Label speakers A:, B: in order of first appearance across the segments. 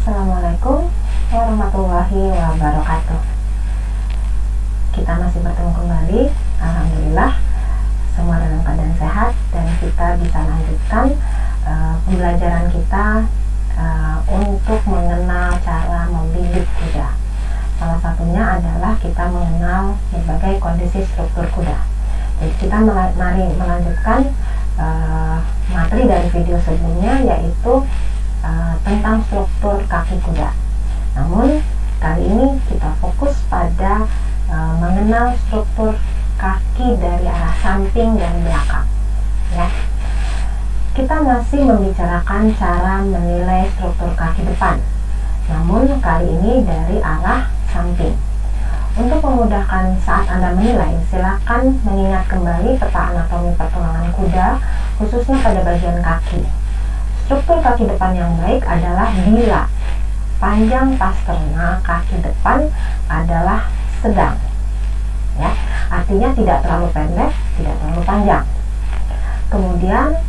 A: Assalamualaikum warahmatullahi wabarakatuh. Kita masih bertemu kembali. Alhamdulillah semua dalam keadaan sehat dan kita bisa lanjutkan pembelajaran kita untuk mengenal cara membidik kuda. Salah satunya adalah kita mengenal berbagai kondisi struktur kuda. Jadi kita mari melanjutkan materi dari video sebelumnya, yaitu tentang struktur kaki kuda. Namun kali ini kita fokus pada mengenal struktur kaki dari arah samping dan belakang. Ya, kita masih membicarakan cara menilai struktur kaki depan. Namun kali ini dari arah samping. Untuk memudahkan saat Anda menilai, silakan mengingat kembali peta anatomi pertulangan kuda, khususnya pada bagian kaki. Struktur kaki depan yang baik adalah bila panjang pasterna kaki depan adalah sedang, ya, artinya tidak terlalu pendek, tidak terlalu panjang. Kemudian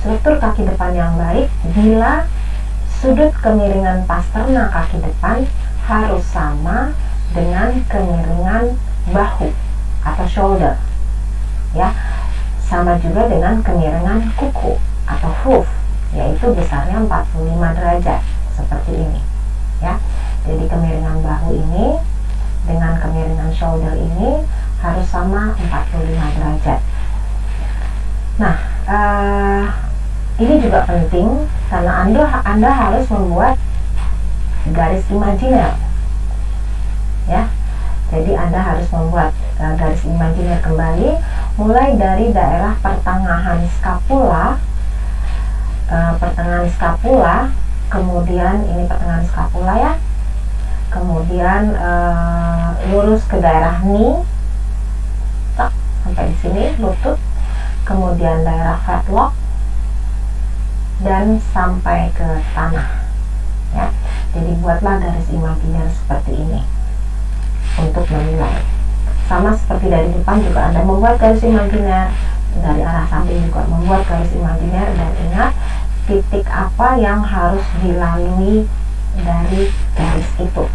A: struktur kaki depan yang baik bila sudut kemiringan pasterna kaki depan harus sama dengan kemiringan bahu atau shoulder, ya, sama juga dengan kemiringan kuku atau hoof, yaitu besarnya 45 derajat seperti ini, ya. Jadi kemiringan bahu ini dengan kemiringan shoulder ini harus sama 45 derajat. Nah, ini juga penting karena Anda harus membuat garis imajiner, ya. Jadi Anda harus membuat garis imajiner kembali mulai dari daerah pertengahan skapula, kemudian ini pertengahan skapula, ya, kemudian lurus ke daerah knee, sampai di sini lutut, kemudian daerah fetlock dan sampai ke tanah, ya. Jadi buatlah garis imajiner seperti ini untuk menilai. Sama seperti dari depan juga Anda membuat garis imajiner, dari arah samping juga membuat garis imajiner, dan ingat titik apa yang harus dilalui dari garis itu.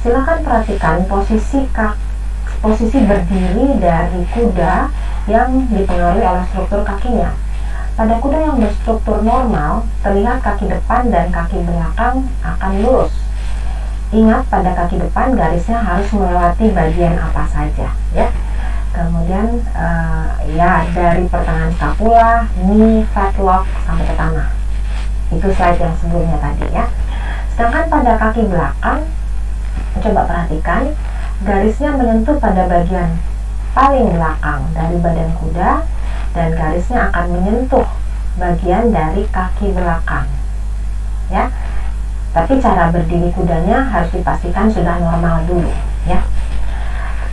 A: Silakan perhatikan posisi berdiri dari kuda yang dipengaruhi oleh struktur kakinya. Pada kuda yang berstruktur normal, terlihat kaki depan dan kaki belakang akan lurus. Ingat, pada kaki depan garisnya harus melewati bagian apa saja, ya. Kemudian ya, dari pertengahan skapula, knee, fetlock sampai ke tanah. Itu slide yang sebelumnya tadi, ya. Sedangkan pada kaki belakang, coba perhatikan, garisnya menyentuh pada bagian paling belakang dari badan kuda dan garisnya akan menyentuh bagian dari kaki belakang, ya. Tapi cara berdiri kudanya harus dipastikan sudah normal dulu, ya.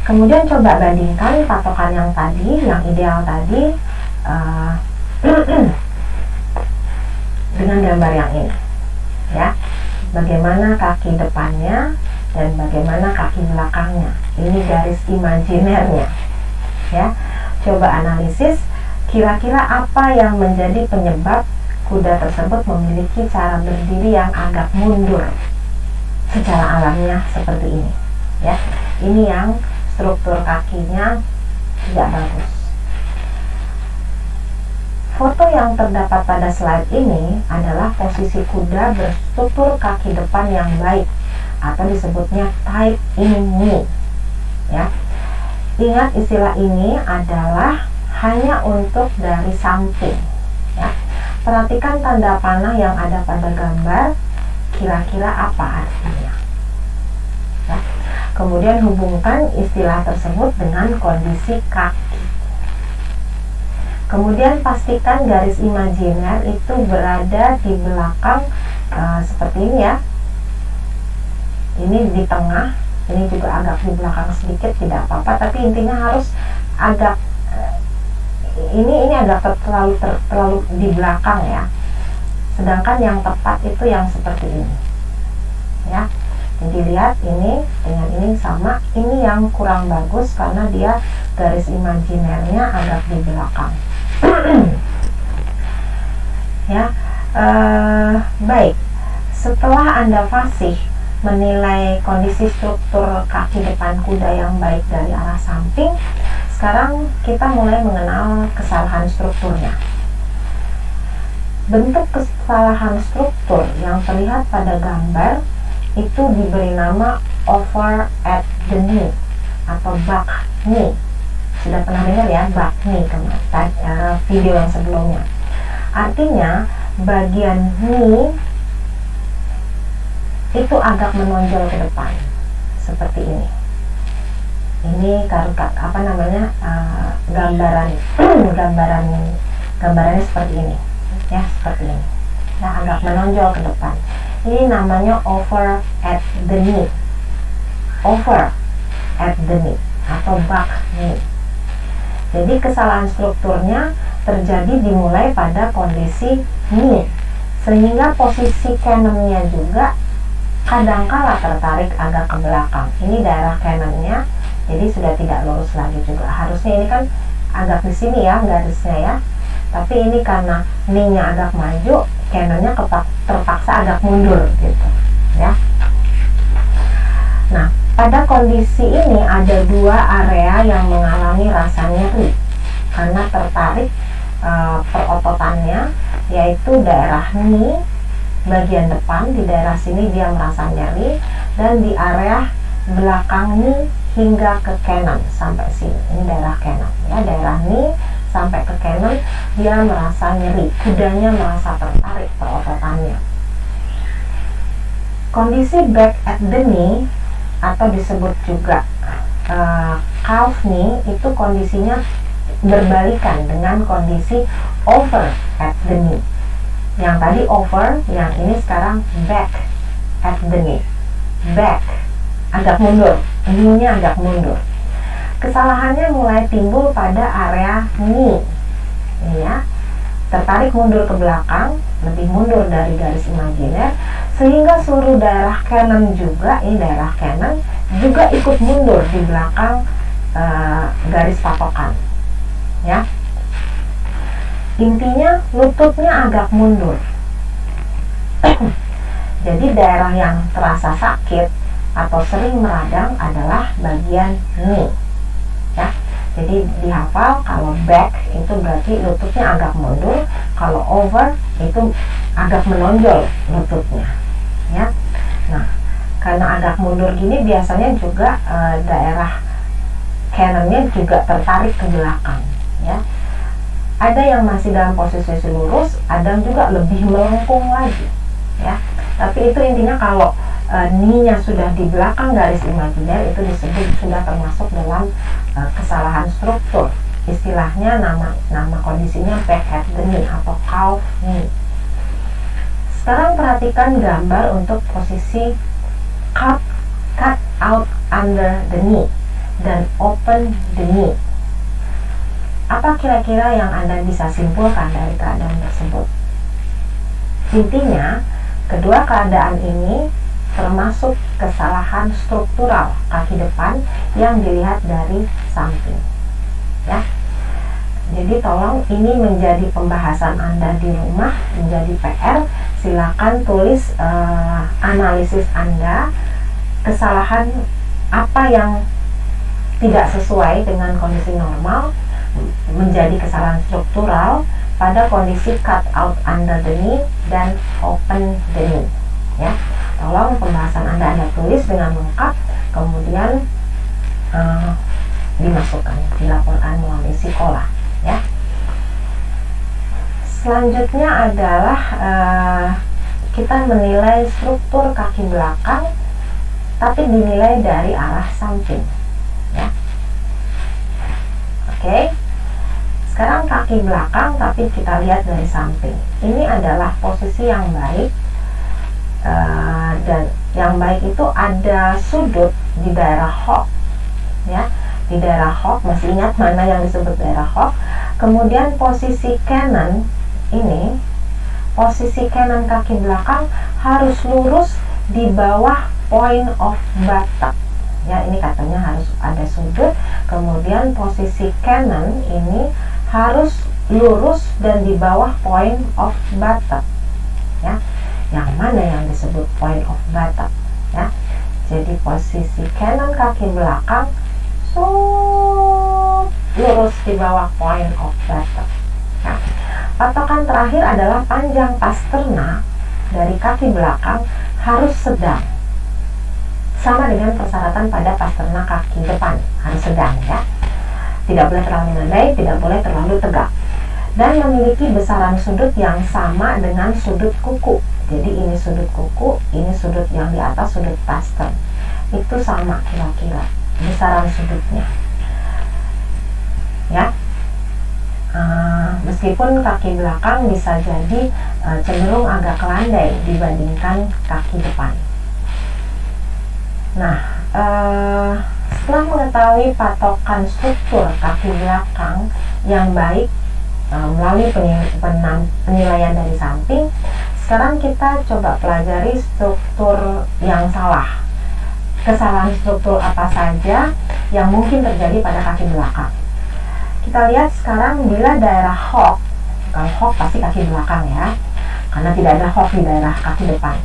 A: Kemudian coba bandingkan patokan yang tadi, yang ideal tadi, dengan gambar yang ini, ya. Bagaimana kaki depannya dan bagaimana kaki belakangnya. Ini garis imajinernya, ya. Coba analisis, kira-kira apa yang menjadi penyebab kuda tersebut memiliki cara berdiri yang agak mundur secara alamiah seperti ini, ya. Ini yang struktur kakinya tidak bagus. Foto yang terdapat pada slide ini adalah posisi kuda berstruktur kaki depan yang baik atau disebutnya tight in knee, ya. Ingat, istilah ini adalah hanya untuk dari samping, ya. Perhatikan tanda panah yang ada pada gambar, kira-kira apa artinya, ya. Kemudian hubungkan istilah tersebut dengan kondisi kaki. Kemudian pastikan garis imajiner itu berada di belakang, seperti ini, ya. Ini di tengah, ini juga agak di belakang sedikit, tidak apa-apa, tapi intinya harus agak ini agak terlalu di belakang, ya. Sedangkan yang tepat itu yang seperti ini, ya. Jadi lihat, ini dengan ini sama. Ini yang kurang bagus karena dia garis imajinernya agak di belakang. Ya, baik. Setelah Anda fasih menilai kondisi struktur kaki depan kuda yang baik dari arah samping, sekarang kita mulai mengenal kesalahan strukturnya. Bentuk kesalahan struktur yang terlihat pada gambar itu diberi nama over at the knee atau buck knee. Sudah pernah dengar ya, buck knee video yang sebelumnya. Artinya bagian knee itu agak menonjol ke depan seperti ini. Ini gambarannya seperti ini ya, seperti ini ya, agak menonjol ke depan. Ini namanya over at the knee, over at the knee atau buck knee. Jadi kesalahan strukturnya terjadi dimulai pada kondisi knee, sehingga posisi canonnya juga kadangkala tertarik agak ke belakang. Ini daerah canonnya, jadi sudah tidak lurus lagi juga. Harusnya ini kan agak di sini ya garisnya ya, tapi ini karena knee-nya agak maju, canonnya terpaksa agak mundur gitu ya. Nah, pada kondisi ini ada dua area yang mengalami rasa nyeri karena tertarik perototannya, yaitu daerah knee bagian depan. Di daerah sini dia merasa nyeri, dan di area belakang knee hingga ke canon sampai sini. Ini daerah canon ya, daerah knee sampai ke canon dia merasa nyeri, kudanya merasa tertarik perototannya. Kondisi back at the knee atau disebut juga calf knee itu kondisinya berbalikan dengan kondisi over at the knee. Yang tadi over, yang ini sekarang back at the knee. Back, agak mundur, knee-nya agak mundur. Kesalahannya mulai timbul pada area knee. Ini ya, tertarik mundur ke belakang, lebih mundur dari garis imajiner, sehingga seluruh daerah canon juga, ini daerah canon, juga ikut mundur di belakang garis patokan. Ya. Intinya lututnya agak mundur. Jadi daerah yang terasa sakit atau sering meradang adalah bagian knee ya. Jadi dihafal, kalau back itu berarti lututnya agak mundur, kalau over itu agak menonjol lututnya ya. Nah, karena agak mundur gini biasanya juga daerah canonnya juga tertarik ke belakang ya. Ada yang masih dalam posisi lurus, ada juga lebih melengkung lagi ya. Tapi itu intinya kalau knee-nya sudah di belakang garis imajiner, itu disebut sudah termasuk dalam kesalahan struktur. Istilahnya nama kondisinya back at the knee atau calf knee. Sekarang perhatikan gambar untuk posisi cut out under the knee dan open the knee. Apa kira-kira yang Anda bisa simpulkan dari keadaan tersebut? Intinya, kedua keadaan ini termasuk kesalahan struktural kaki depan yang dilihat dari samping. Ya. Jadi tolong ini menjadi pembahasan Anda di rumah, menjadi PR. Silakan tulis analisis Anda, kesalahan apa yang tidak sesuai dengan kondisi normal menjadi kesalahan struktural pada kondisi cut out under the knee dan open the knee ya. Tolong pembahasan Anda tulis dengan lengkap, kemudian dilaporkan melalui sekolah ya. Selanjutnya adalah kita menilai struktur kaki belakang, tapi dinilai dari arah samping ya. Oke. Sekarang kaki belakang tapi kita lihat dari samping. Ini adalah posisi yang baik, dan yang baik itu ada sudut di daerah hock ya. Di daerah hock, masih ingat mana yang disebut daerah hock? Kemudian posisi canon ini, posisi canon kaki belakang harus lurus di bawah point of buttock ya. Ini katanya harus ada sudut, kemudian posisi canon ini harus lurus dan di bawah point of buttock ya. yang mana yang disebut point of buttock ya. Jadi posisi cannon kaki belakang lurus di bawah point of buttock ya. Patokan terakhir adalah panjang pasternak dari kaki belakang harus sedang, sama dengan persyaratan pada pasternak kaki depan, harus sedang ya. Tidak boleh terlalu melandai, tidak boleh terlalu tegak, dan memiliki besaran sudut yang sama dengan sudut kuku. Jadi ini sudut kuku, ini sudut yang di atas, sudut pastern, itu sama kira-kira besaran sudutnya ya. Meskipun kaki belakang bisa jadi cenderung agak landai dibandingkan kaki depan. Nah, setelah mengetahui patokan struktur kaki belakang yang baik melalui penilaian dari samping, sekarang kita coba pelajari struktur yang salah. Kesalahan struktur apa saja yang mungkin terjadi pada kaki belakang. Kita lihat sekarang bila daerah hock, kalau hock pasti kaki belakang ya, karena tidak ada hock di daerah kaki depan.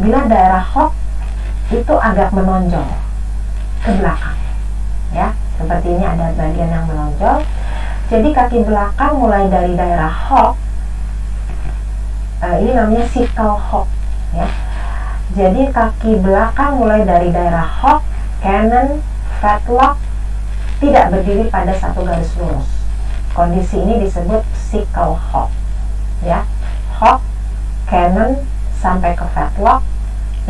A: Bila daerah hock itu agak menonjol ke belakang ya, seperti ini ada bagian yang menonjol. Jadi kaki belakang mulai dari daerah hock, ini namanya sickle hock ya. Jadi kaki belakang mulai dari daerah hock, cannon, fetlock tidak berdiri pada satu garis lurus. Kondisi ini disebut sickle hock ya. Hock, cannon sampai ke fetlock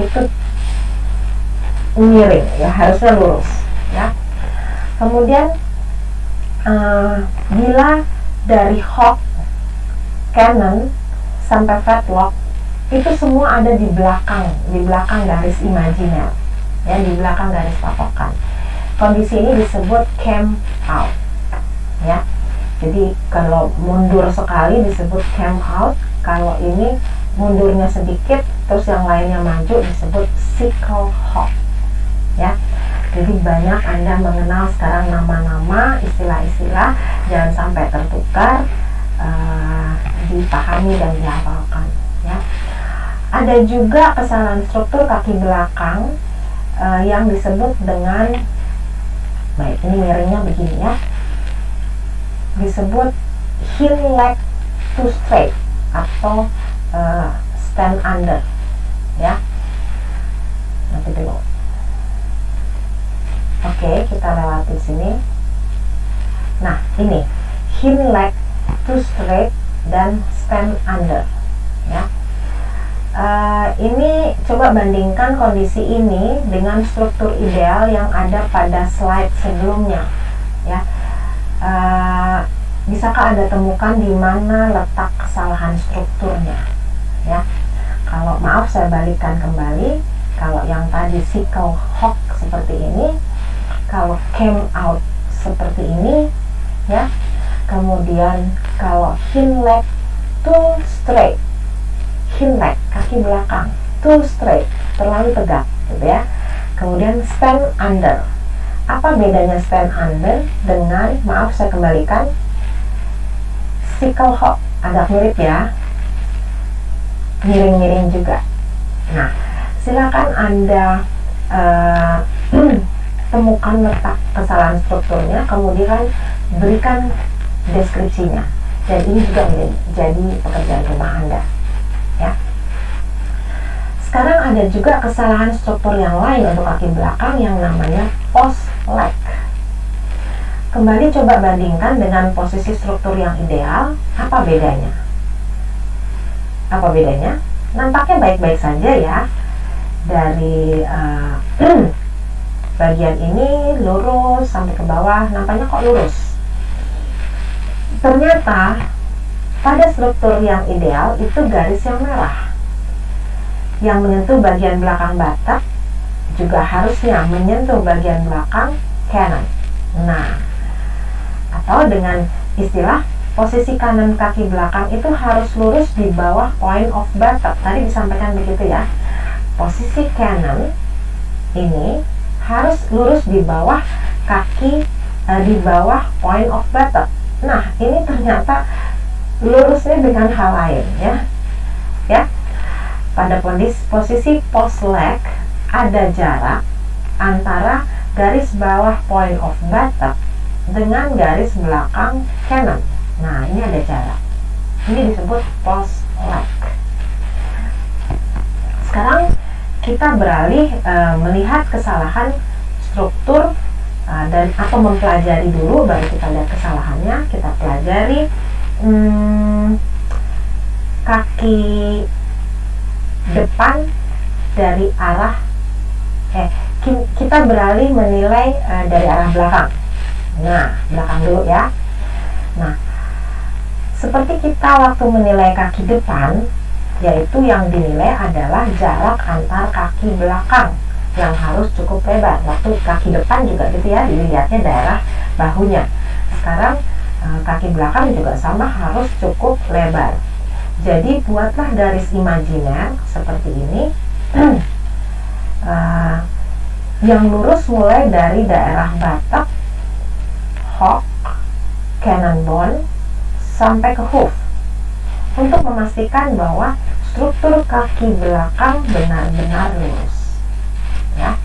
A: itu miring ya, harusnya lurus ya. Kemudian bila dari hock, cannon sampai fetlock itu semua ada di belakang garis imajiner ya, di belakang garis patokan. Kondisi ini disebut cam out ya. Jadi kalau mundur sekali disebut cam out, kalau ini mundurnya sedikit terus yang lainnya maju disebut sickle hock ya. Jadi banyak Anda mengenal sekarang nama-nama, istilah-istilah, jangan sampai tertukar, dipahami dan dihafalkan ya. Ada juga kesalahan struktur kaki belakang yang disebut dengan, baik ini miringnya begini ya, disebut heel leg too straight atau stand under ya. Nanti dulu. Oke, kita lewati sini. Nah, ini heel leg too straight dan stand under ya. Ini coba bandingkan kondisi ini dengan struktur ideal yang ada pada slide sebelumnya ya. Bisakah Anda temukan di mana letak kesalahan strukturnya ya? Kalau maaf saya balikkan kembali, kalau yang tadi sickle hock seperti ini, kalau came out seperti ini ya. Kemudian kalau heel leg too straight, heel leg kaki belakang too straight, terlalu tegak gitu ya. Kemudian stand under. Apa bedanya stand under dengan, maaf saya kembalikan, sickle hock? Agak mirip ya, miring-miring juga. Nah, silakan Anda temukan letak kesalahan strukturnya, kemudian berikan deskripsinya, dan ini juga menjadi pekerjaan rumah Anda ya. Sekarang ada juga kesalahan struktur yang lain untuk kaki belakang yang namanya post leg. Kembali coba bandingkan dengan posisi struktur yang ideal. Apa bedanya? Apa bedanya? Nampaknya baik-baik saja ya. Dari bagian ini lurus sampai ke bawah, nampaknya kok lurus. Ternyata pada struktur yang ideal itu garis yang merah yang menyentuh bagian belakang batak juga harusnya menyentuh bagian belakang cannon. Nah, atau dengan istilah posisi kanan kaki belakang itu harus lurus di bawah point of buttock. Tadi disampaikan begitu ya. Posisi cannon ini harus lurus di bawah kaki, di bawah point of buttock. Nah, ini ternyata lurusnya dengan hal lain ya. Ya. pada posisi post leg ada jarak antara garis bawah point of buttock dengan garis belakang cannon. Nah, ini ada jarak. Ini disebut post leg. Sekarang kita beralih melihat kesalahan struktur dan atau mempelajari dulu, baru kita lihat kesalahannya. Kita pelajari kaki depan dari arah kita beralih menilai dari arah belakang. Nah, belakang dulu ya. Nah, seperti kita waktu menilai kaki depan, yaitu yang dinilai adalah jarak antar kaki belakang yang harus cukup lebar. Waktu kaki depan juga gitu ya, dilihatnya daerah bahunya. Sekarang kaki belakang juga sama, harus cukup lebar. Jadi buatlah garis imajiner seperti ini yang lurus mulai dari daerah buttock, hock, cannon bone sampai ke hoof, untuk memastikan bahwa struktur kaki belakang benar-benar lurus ya.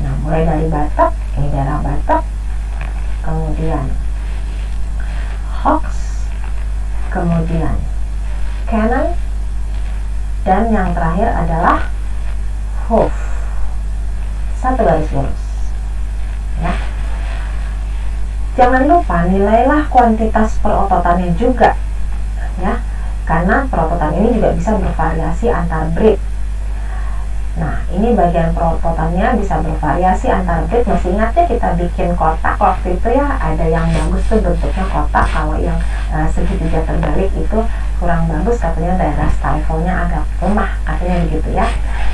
A: Nah, mulai dari buttock, ini daerah buttock, kemudian hocks, kemudian cannon, dan yang terakhir adalah hoof. Satu garis lurus ya. Jangan lupa nilailah kuantitas perototannya juga ya, karena perototan ini juga bisa bervariasi antar breed. Nah, ini bagian perototannya bisa bervariasi antar breed. Masih ingat ya kita bikin kotak waktu itu ya, ada yang bagus tuh bentuknya kotak, kalau yang segitiga terbalik itu kurang bagus, katanya daerah stifle-nya agak lemah, katanya begitu ya.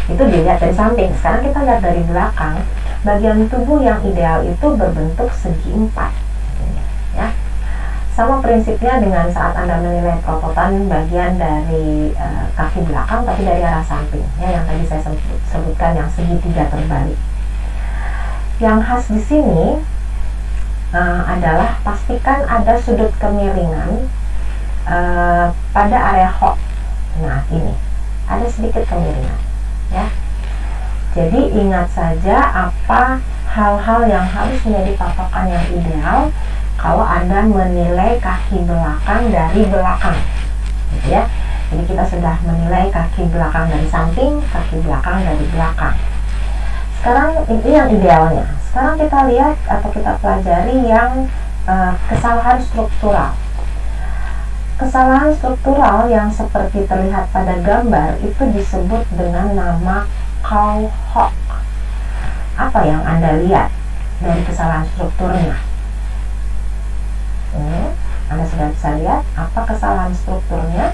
A: Itu dilihat dari samping. Sekarang kita lihat dari belakang, bagian tubuh yang ideal itu berbentuk segi empat ya. Sama prinsipnya dengan saat Anda menilai perototan bagian dari kaki belakang, tapi dari arah samping ya, yang tadi saya sebutkan yang segitiga terbalik. Yang khas di sini adalah pastikan ada sudut kemiringan pada area hock. Nah, ini ada sedikit kemiringan ya. Jadi ingat saja apa hal-hal yang harus menjadi patokan yang ideal kalau Anda menilai kaki belakang dari belakang gitu ya. Jadi kita sudah menilai kaki belakang dari samping, kaki belakang dari belakang. Sekarang ini yang idealnya. Sekarang kita lihat atau kita pelajari yang kesalahan struktural. Kesalahan struktural yang seperti terlihat pada gambar itu disebut dengan nama cow hock. Apa yang Anda lihat dari kesalahan strukturnya? Anda sudah bisa lihat apa kesalahan strukturnya.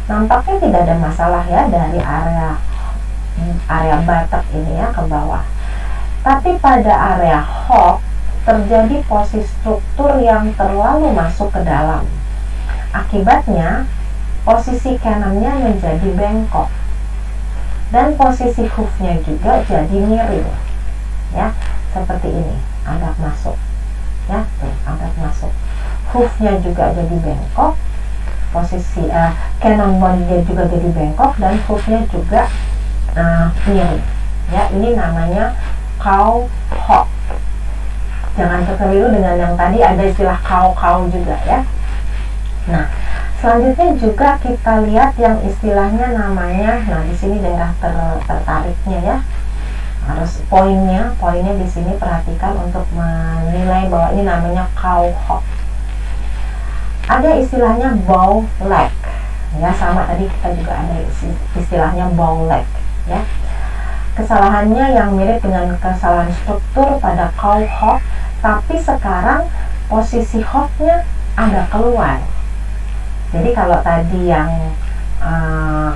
A: Nampaknya tidak ada masalah ya dari area buttock ini ya ke bawah. Tapi pada area hock terjadi posisi struktur yang terlalu masuk ke dalam. Akibatnya posisi cannonnya menjadi bengkok dan posisi hoofnya juga jadi miring ya, seperti ini, agak masuk ya, tuh agak masuk. Hoofnya juga jadi bengkok, posisi cannon bone-nya juga jadi bengkok, dan hoofnya juga miring ya. Ini namanya cow hock. Jangan terkeliru dengan yang tadi ada istilah cow juga ya. Nah, selanjutnya juga kita lihat yang istilahnya namanya, nah di sini daerah tertariknya ya, harus poinnya di sini perhatikan untuk menilai bahwa ini namanya cow hock. Ada istilahnya bow leg ya, sama tadi kita juga ada istilahnya bow leg ya. Kesalahannya yang mirip dengan kesalahan struktur pada cow hock, tapi sekarang posisi hocknya agak keluar. Jadi kalau tadi yang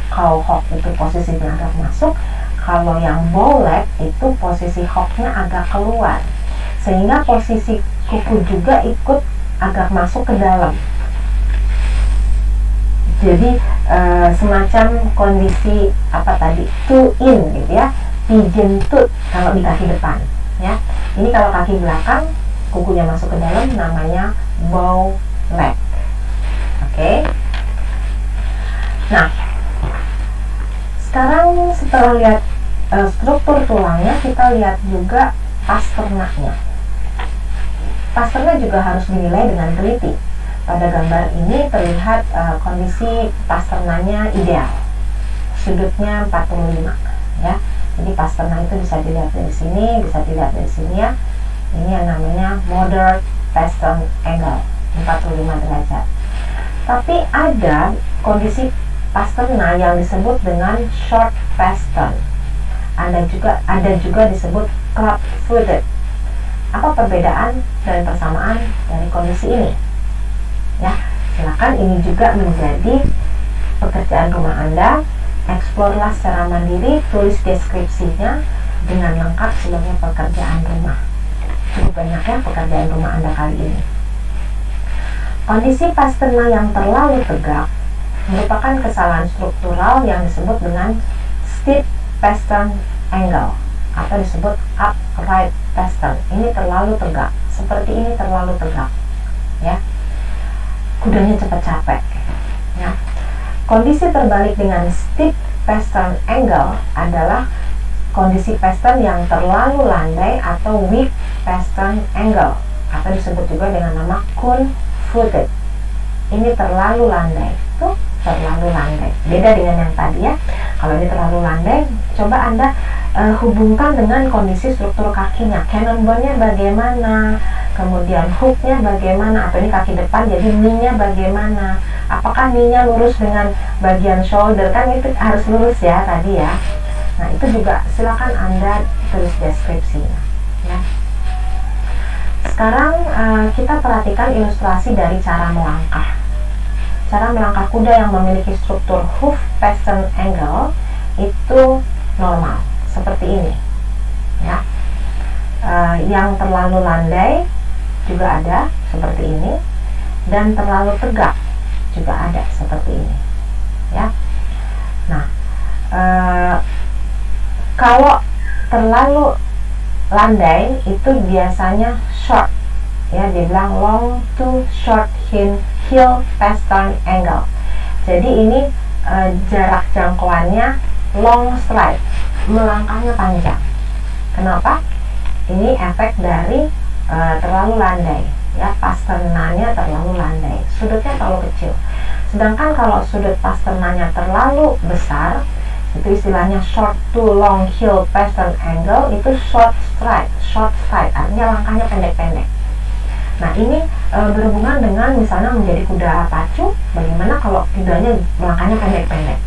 A: cow hock itu posisinya agak masuk, kalau yang bow leg itu posisi hocknya agak keluar, sehingga posisi kuku juga ikut agak masuk ke dalam. Jadi semacam kondisi apa tadi, two in gitu ya, pigeon tooth kalau di kaki depan ya. Ini kalau kaki belakang kukunya masuk ke dalam, namanya bow leg. Oke. Nah, Sekarang setelah lihat struktur tulangnya, kita lihat juga pasternaknya. Pasternak juga harus dinilai dengan teliti. Pada gambar ini terlihat kondisi pasternaknya ideal, sudutnya 45 ya. Jadi pasternak itu bisa dilihat dari sini, bisa dilihat dari sini ya. Ini yang namanya moderate pastern angle, 45 derajat. Tapi ada kondisi pasternak yang disebut dengan short pastern. Ada juga disebut club footed. Apa perbedaan dan persamaan dari kondisi ini? Ya, silakan, ini juga menjadi pekerjaan rumah Anda. Eksplorlah secara mandiri, tulis deskripsinya dengan lengkap sebelumnya pekerjaan rumah. Cukup banyak ya pekerjaan rumah Anda kali ini. Kondisi pasternak yang terlalu tegak merupakan kesalahan struktural yang disebut dengan stiff pastern angle atau disebut upright pastern. Ini terlalu tegak, seperti ini terlalu tegak ya. Kudanya cepat capek ya. Kondisi terbalik dengan stiff pastern angle adalah kondisi pastern yang terlalu landai atau weak pastern angle atau disebut juga dengan nama cone footed. Ini terlalu landai, tuh terlalu landai. Beda dengan yang tadi ya. Kalau ini terlalu landai, coba Anda hubungkan dengan kondisi struktur kakinya. Cannonbone-nya bagaimana? Kemudian hook-nya bagaimana? Atau ini kaki depan, jadi knee-nya bagaimana? Apakah knee-nya lurus dengan bagian shoulder? Kan itu harus lurus ya tadi ya. Nah, itu juga silakan Anda tulis deskripsinya ya. Sekarang kita perhatikan ilustrasi dari cara melangkah. Cara melangkah kuda yang memiliki struktur hoof pastern angle itu normal, seperti ini ya. Yang terlalu landai juga ada seperti ini, dan terlalu tegak juga ada seperti ini ya. Nah, kalau terlalu landai itu biasanya short ya, dibilang long to short heel pastern angle. Jadi ini jarak jangkauannya long stride, melangkahnya panjang. Kenapa? Ini efek dari terlalu landai ya, pasternaknya terlalu landai, sudutnya terlalu kecil. Sedangkan kalau sudut pasternaknya terlalu besar, itu istilahnya short to long heel pastern angle, itu short stride, artinya langkahnya pendek-pendek. Nah, ini berhubungan dengan misalnya menjadi kuda pacu, bagaimana kalau kudanya langkahnya pendek-pendek.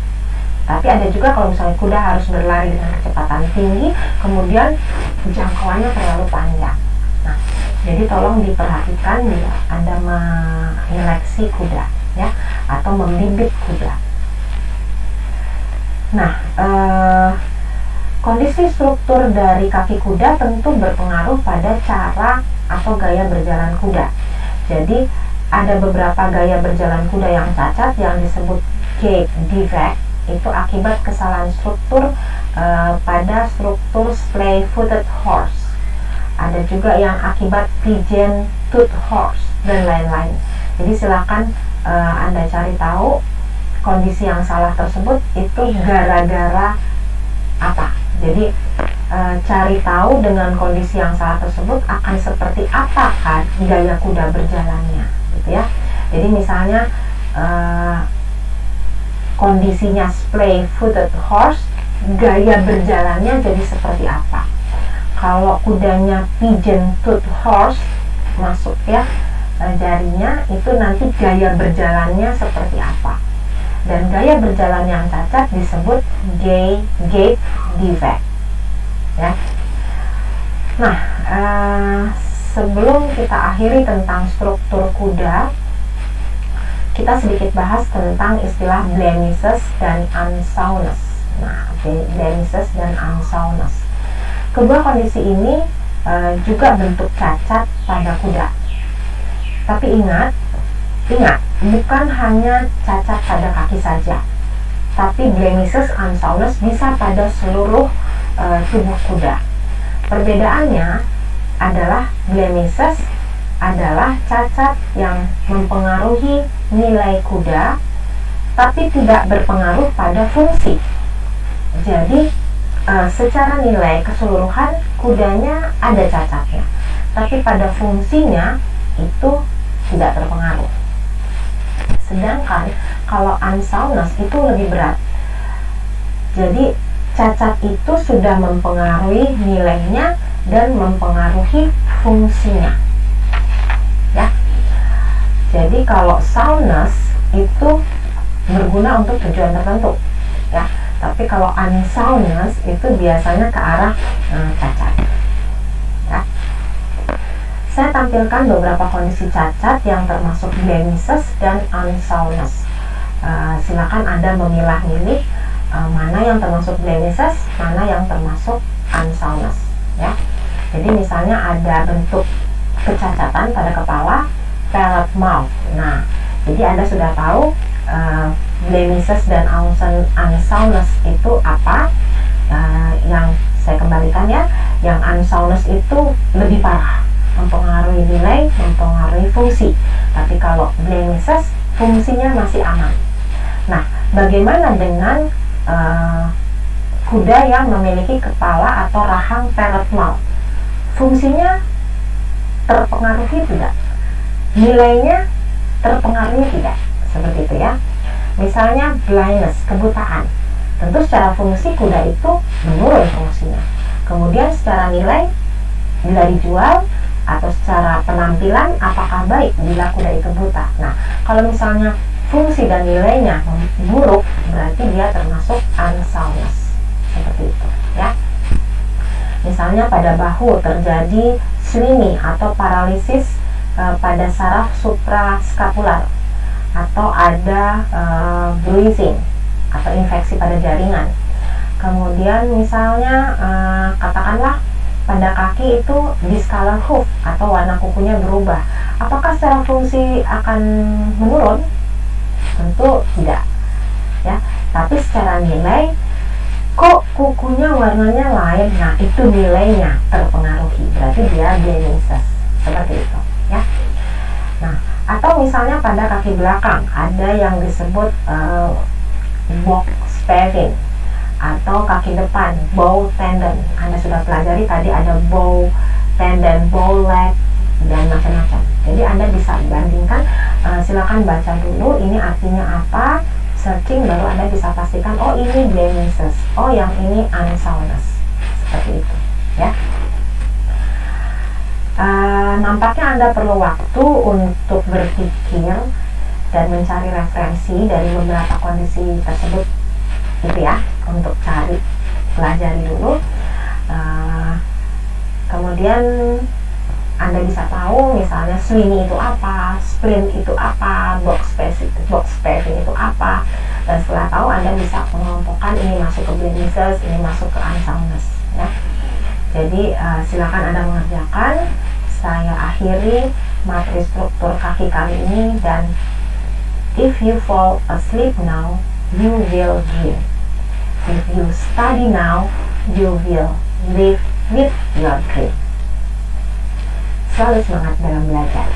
A: Tapi ada juga kalau misalnya kuda harus berlari dengan kecepatan tinggi, kemudian jangkauannya terlalu panjang. Nah, jadi tolong diperhatikan bila Anda menyeleksi kuda ya, atau membibit kuda. Nah, kondisi struktur dari kaki kuda tentu berpengaruh pada cara atau gaya berjalan kuda. Jadi ada beberapa gaya berjalan kuda yang cacat yang disebut gait defect, itu akibat kesalahan struktur pada struktur splay-footed horse. Ada juga yang akibat pigeon-toed horse dan lain-lain. Jadi silakan Anda cari tahu kondisi yang salah tersebut itu gara-gara apa. Jadi cari tahu dengan kondisi yang salah tersebut akan seperti apakah gaya kuda berjalannya, gitu ya. Jadi misalnya kondisinya splay-footed horse, gaya berjalannya jadi seperti apa. Kalau kudanya pigeon-toed horse, masuk ya jarinya, itu nanti gaya berjalannya seperti apa. Dan gaya berjalan yang cacat disebut gait defect ya. Nah, sebelum kita akhiri tentang struktur kuda, kita sedikit bahas tentang istilah blemishes dan unsoundness. Nah, blemishes dan unsoundness, kedua kondisi ini juga bentuk cacat pada kuda. Tapi ingat, bukan hanya cacat pada kaki saja, tapi blemishes, unsoundness bisa pada seluruh tubuh kuda. Perbedaannya adalah blemishes adalah cacat yang mempengaruhi nilai kuda, tapi tidak berpengaruh pada fungsi. Jadi secara nilai keseluruhan kudanya ada cacatnya, tapi pada fungsinya itu tidak terpengaruh. Sedangkan kalau unsoundness itu lebih berat. Jadi cacat itu sudah mempengaruhi nilainya dan mempengaruhi fungsinya. Ya. Jadi kalau soundness itu berguna untuk tujuan tertentu, ya. Tapi kalau unsoundness itu biasanya ke arah cacat. Ya. Saya tampilkan beberapa kondisi cacat yang termasuk blemishes dan unsoundness. Silakan Anda memilah-milih mana yang termasuk blemishes, mana yang termasuk unsoundness. Ya. Jadi misalnya ada bentuk kecacatan pada kepala, palate mouth. Nah, jadi Anda sudah tahu blemishes dan unsoundness itu apa. Yang saya kembalikan ya, yang unsoundness itu lebih parah, mempengaruhi nilai, mempengaruhi fungsi. Tapi kalau blemishes, fungsinya masih aman. Nah, bagaimana dengan kuda yang memiliki kepala atau rahang palate mouth? Fungsinya terpengaruhi tidak? Nilainya terpengaruhi tidak? Seperti itu ya. Misalnya blindness, kebutaan. Tentu secara fungsi kuda itu menurun fungsinya. Kemudian secara nilai, bila dijual atau secara penampilan, apakah baik bila kuda itu buta? Nah, kalau misalnya fungsi dan nilainya buruk, berarti dia termasuk unsoundness. Seperti itu ya. Misalnya pada bahu terjadi slimy atau paralisis pada saraf suprascapular, atau ada bruising atau infeksi pada jaringan. Kemudian misalnya katakanlah pada kaki itu discolor hoof atau warna kukunya berubah. Apakah secara fungsi akan menurun? Tentu tidak ya. Tapi secara nilai, kok kukunya warnanya lain, nah itu nilainya terpengaruhi, berarti dia blemishes. Seperti itu ya. Nah, atau misalnya pada kaki belakang ada yang disebut box spavin, atau kaki depan bow tendon. Anda sudah pelajari tadi, ada bow tendon, bow leg, dan macam-macam. Jadi Anda bisa bandingkan, silakan baca dulu ini artinya apa, searching, baru Anda bisa pastikan, oh ini blemishes, oh yang ini unsoundness. Seperti itu ya. Nampaknya Anda perlu waktu untuk berpikir dan mencari referensi dari beberapa kondisi tersebut gitu ya, untuk cari, pelajari dulu. Kemudian Anda bisa tahu misalnya slimy itu apa, splint itu apa, box spavin itu apa, dan setelah tahu Anda bisa mengelompokkan ini masuk ke blemishes, ini masuk ke unsoundness ya. Jadi silakan Anda mengerjakan. Saya akhiri materi struktur kaki kali ini, dan if you fall asleep now, you will dream. If you study now, you will live with your dream. Selalu semangat dalam belajar.